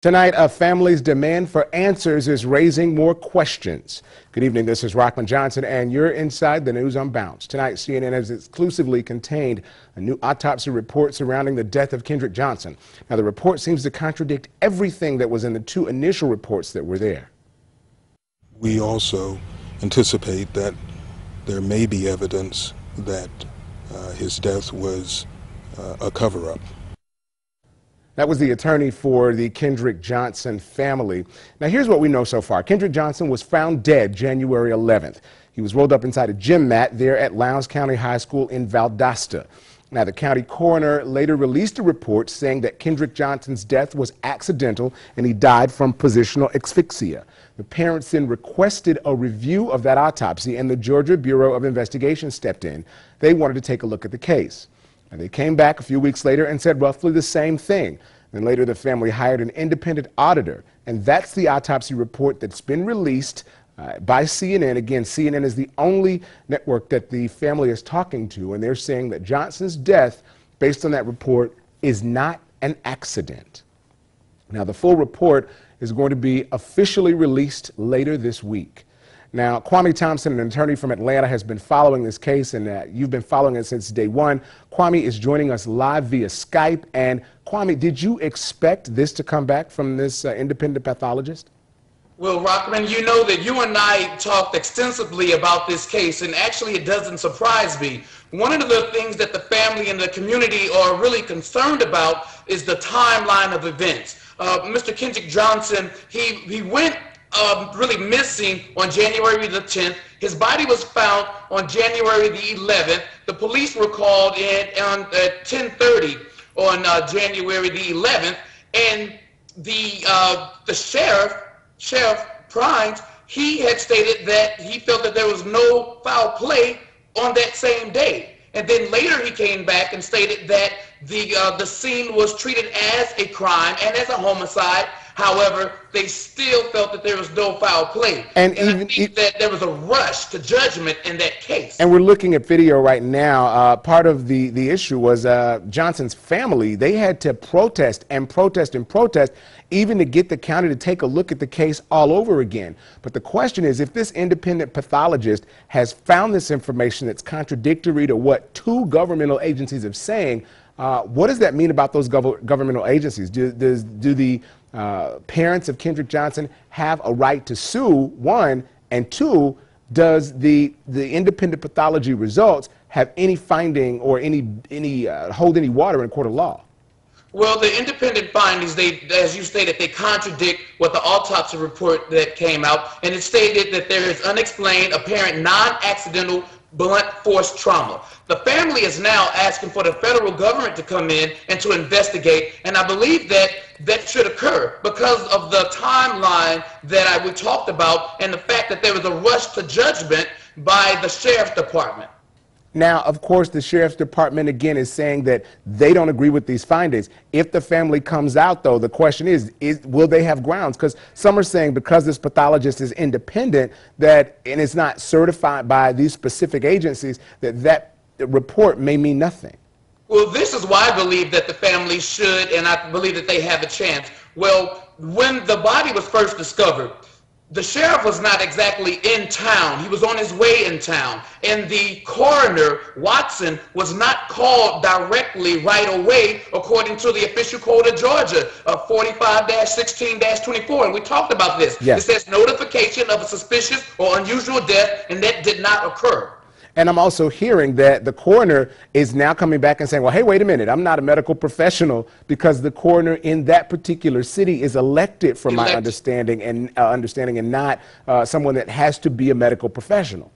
Tonight, a family's demand for answers is raising more questions. Good evening, this is Rockman Johnson, and you're inside the news on Bounce. Tonight, CNN has exclusively contained a new autopsy report surrounding the death of Kendrick Johnson. Now, the report seems to contradict everything that was in the two initial reports that were there. We also anticipate that there may be evidence that his death was a cover-up. That was the attorney for the Kendrick Johnson family. Now, here's what we know so far. Kendrick Johnson was found dead January 11th. He was rolled up inside a gym mat there at Lowndes County High School in Valdosta. Now, the county coroner later released a report saying that Kendrick Johnson's death was accidental and he died from positional asphyxia. The parents then requested a review of that autopsy, and the Georgia Bureau of Investigation stepped in. They wanted to take a look at the case. And they came back a few weeks later and said roughly the same thing. Then later the family hired an independent auditor, and that's the autopsy report that's been released by CNN. Again, CNN is the only network that the family is talking to, and they're saying that Johnson's death, based on that report, is not an accident. Now, the full report is going to be officially released later this week. Now, Kwame Thompson, an attorney from Atlanta, has been following this case, and you've been following it since day one. Kwame is joining us live via Skype. And Kwame, did you expect this to come back from this independent pathologist? Well, Rockman, you know that you and I talked extensively about this case, and actually it doesn't surprise me. One of the things that the family and the community are really concerned about is the timeline of events. Mr. Kendrick Johnson, he went really missing on January the 10th. His body was found on January the 11th. The police were called in at 10:30 on January the 11th, and the Sheriff Prines, he had stated that he felt that there was no foul play on that same day. And then later he came back and stated that the scene was treated as a crime and as a homicide. However, they still felt that there was no foul play. And I think that there was a rush to judgment in that case. And we're looking at video right now. Part of the issue was Johnson's family. They had to protest and protest and protest even to get the county to take a look at the case all over again. But the question is, if this independent pathologist has found this information that's contradictory to what two governmental agencies are saying, what does that mean about those governmental agencies? Do the parents of Kendrick Johnson have a right to sue, one, and two, does the independent pathology results have any finding or hold any water in court of law? Well, the independent findings, as you stated, they contradict what the autopsy report that came out, and it stated that there is unexplained, apparent, non-accidental blunt force trauma. The family is now asking for the federal government to come in and to investigate, and I believe that should occur because of the timeline that we talked about and the fact that there was a rush to judgment by the sheriff's department. Now, of course, the sheriff's department, again, is saying that they don't agree with these findings. If the family comes out, though, the question is will they have grounds? Because some are saying because this pathologist is independent and it's not certified by these specific agencies, that report may mean nothing. Well, this is why I believe that the family should, and I believe that they have a chance. Well, when the body was first discovered, the sheriff was not exactly in town. He was on his way in town. And the coroner, Watson, was not called directly right away, according to the official code of Georgia, 45-16-24. And we talked about this. Yes. It says notification of a suspicious or unusual death, and that did not occur. And I'm also hearing that the coroner is now coming back and saying, well, hey, wait a minute, I'm not a medical professional, because the coroner in that particular city is elected, from my understanding, and not someone that has to be a medical professional.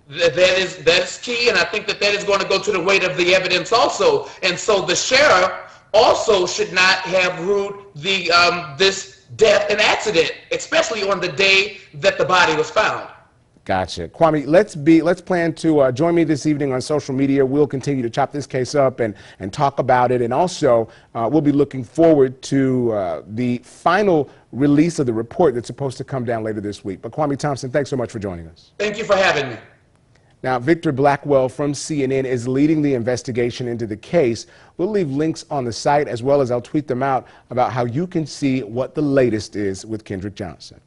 That is key, and I think that is going to go to the weight of the evidence also. And so the sheriff also should not have ruled this death an accident, especially on the day that the body was found. Gotcha. Kwame, let's plan to join me this evening on social media. We'll continue to chop this case up and talk about it. And also, we'll be looking forward to the final release of the report that's supposed to come down later this week. But Kwame Thompson, thanks so much for joining us. Thank you for having me. Now, Victor Blackwell from CNN is leading the investigation into the case. We'll leave links on the site, as well as I'll tweet them out about how you can see what the latest is with Kendrick Johnson.